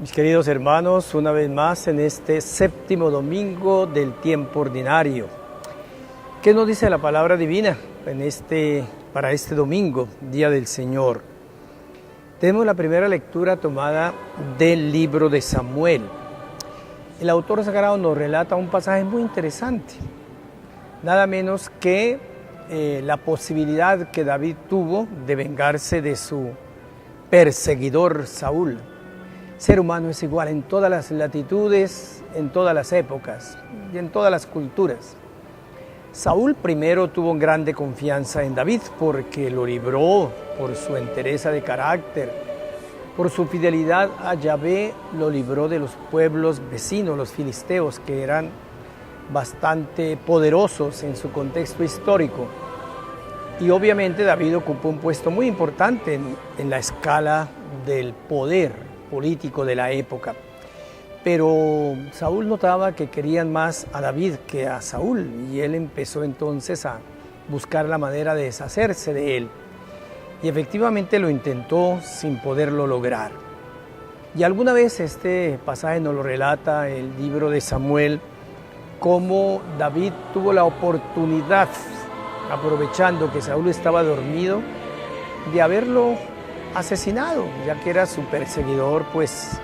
Mis queridos hermanos, una vez más en este séptimo domingo del tiempo ordinario. ¿Qué nos dice la palabra divina para este domingo, Día del Señor? Tenemos la primera lectura tomada del libro de Samuel. El autor sagrado nos relata un pasaje muy interesante, nada menos que la posibilidad que David tuvo de vengarse de su perseguidor Saúl. Ser humano es igual en todas las latitudes, en todas las épocas y en todas las culturas. Saúl primero tuvo grande confianza en David porque lo libró por su entereza de carácter, por su fidelidad a Yahvé, lo libró de los pueblos vecinos, los filisteos, que eran bastante poderosos en su contexto histórico. Y obviamente David ocupó un puesto muy importante en la escala del poder político de la época. Pero Saúl notaba que querían más a David que a Saúl y él empezó entonces a buscar la manera de deshacerse de él. Y efectivamente lo intentó sin poderlo lograr. Y alguna vez este pasaje nos lo relata el libro de Samuel, cómo David tuvo la oportunidad, aprovechando que Saúl estaba dormido, de haberlo asesinado, ya que era su perseguidor, pues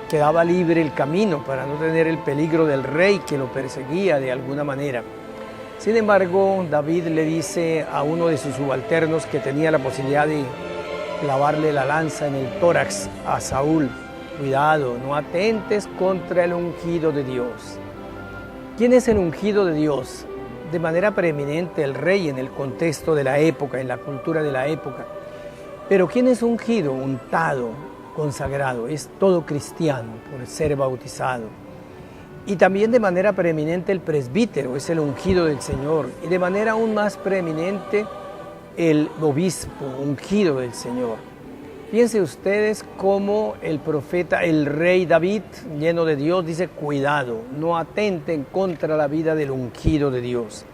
quedaba libre el camino para no tener el peligro del rey que lo perseguía de alguna manera. Sin embargo, David le dice a uno de sus subalternos que tenía la posibilidad de clavarle la lanza en el tórax a Saúl: cuidado, no atentes contra el ungido de Dios. ¿Quién es el ungido de Dios? De manera preeminente el rey en el contexto de la época, en la cultura de la época. Pero ¿quién es ungido, untado, consagrado? Es todo cristiano por ser bautizado. Y también de manera preeminente el presbítero, es el ungido del Señor. Y de manera aún más preeminente el obispo, ungido del Señor. Fíjense ustedes cómo el profeta, el rey David, lleno de Dios, dice: cuidado, no atenten contra la vida del ungido de Dios.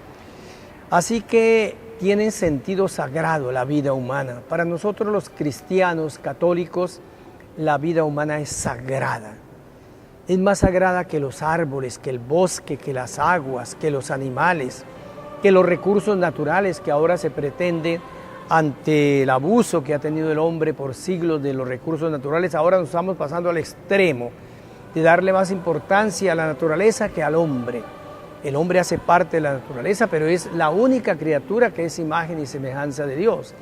Así que tiene sentido sagrado la vida humana. Para nosotros los cristianos católicos, la vida humana es sagrada. Es más sagrada que los árboles, que el bosque, que las aguas, que los animales, que los recursos naturales que ahora se pretende, ante el abuso que ha tenido el hombre por siglos de los recursos naturales. Ahora nos estamos pasando al extremo de darle más importancia a la naturaleza que al hombre. El hombre hace parte de la naturaleza, pero es la única criatura que es imagen y semejanza de Dios.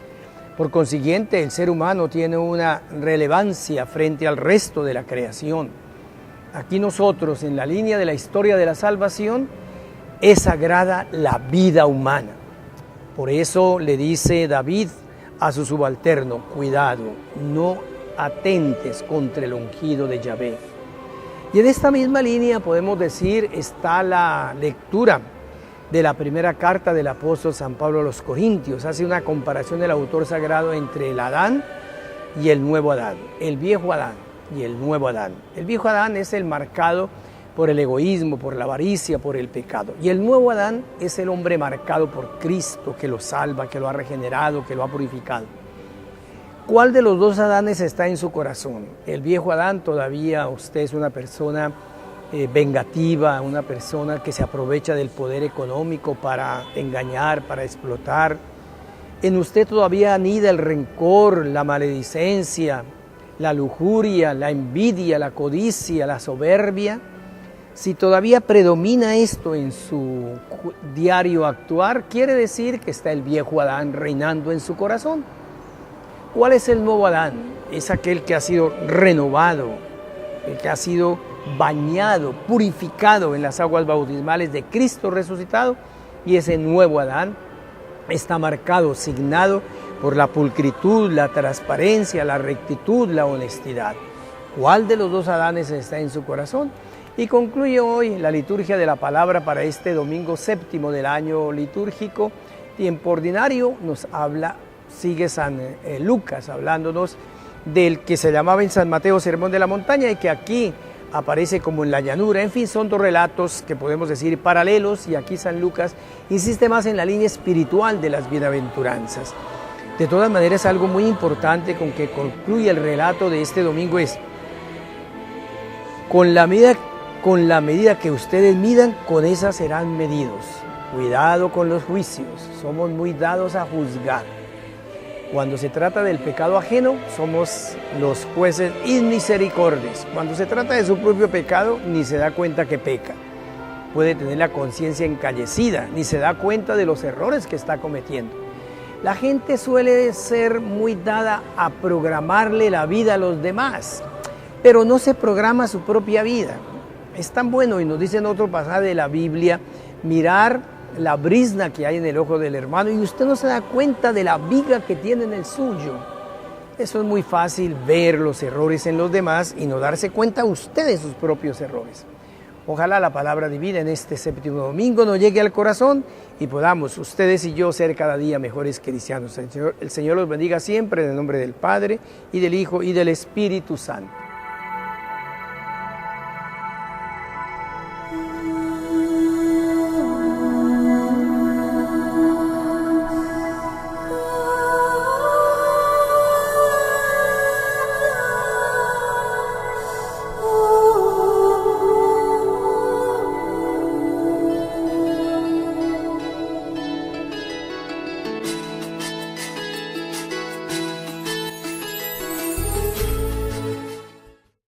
Por consiguiente, el ser humano tiene una relevancia frente al resto de la creación. Aquí nosotros, en la línea de la historia de la salvación, es sagrada la vida humana. Por eso le dice David a su subalterno: cuidado, no atentes contra el ungido de Yahvé. Y en esta misma línea podemos decir está la lectura de la primera carta del apóstol San Pablo a los Corintios. Hace una comparación del autor sagrado entre el Adán y el nuevo Adán, el viejo Adán y el nuevo Adán. El viejo Adán es el marcado por el egoísmo, por la avaricia, por el pecado. Y el nuevo Adán es el hombre marcado por Cristo, que lo salva, que lo ha regenerado, que lo ha purificado. ¿Cuál de los dos Adanes está en su corazón? El viejo Adán, todavía usted es una persona vengativa, una persona que se aprovecha del poder económico para engañar, para explotar. En usted todavía anida el rencor, la maledicencia, la lujuria, la envidia, la codicia, la soberbia. Si todavía predomina esto en su diario actuar, quiere decir que está el viejo Adán reinando en su corazón. ¿Cuál es el nuevo Adán? Es aquel que ha sido renovado, el que ha sido bañado, purificado en las aguas bautismales de Cristo resucitado, y ese nuevo Adán está marcado, signado por la pulcritud, la transparencia, la rectitud, la honestidad. ¿Cuál de los dos Adanes está en su corazón? Y concluye hoy la liturgia de la palabra para este domingo séptimo del año litúrgico, tiempo ordinario. Nos habla, sigue San Lucas hablándonos del que se llamaba en San Mateo Sermón de la Montaña y que aquí aparece como en la llanura. En fin, son dos relatos que podemos decir paralelos, y aquí San Lucas insiste más en la línea espiritual de las bienaventuranzas. De todas maneras, algo muy importante con que concluye el relato de este domingo es: Con la medida que ustedes midan, con esa serán medidos. Cuidado con los juicios, somos muy dados a juzgar. Cuando se trata del pecado ajeno, somos los jueces inmisericordes. Cuando se trata de su propio pecado, ni se da cuenta que peca. Puede tener la conciencia encallecida, ni se da cuenta de los errores que está cometiendo. La gente suele ser muy dada a programarle la vida a los demás, pero no se programa su propia vida. Es tan bueno, y nos dice en otro pasaje de la Biblia, mirar la brizna que hay en el ojo del hermano y usted no se da cuenta de la viga que tiene en el suyo. Eso es muy fácil, ver los errores en los demás y no darse cuenta usted de sus propios errores. Ojalá la palabra divina en este séptimo domingo nos llegue al corazón y podamos ustedes y yo ser cada día mejores cristianos. El Señor los bendiga siempre en el nombre del Padre y del Hijo y del Espíritu Santo.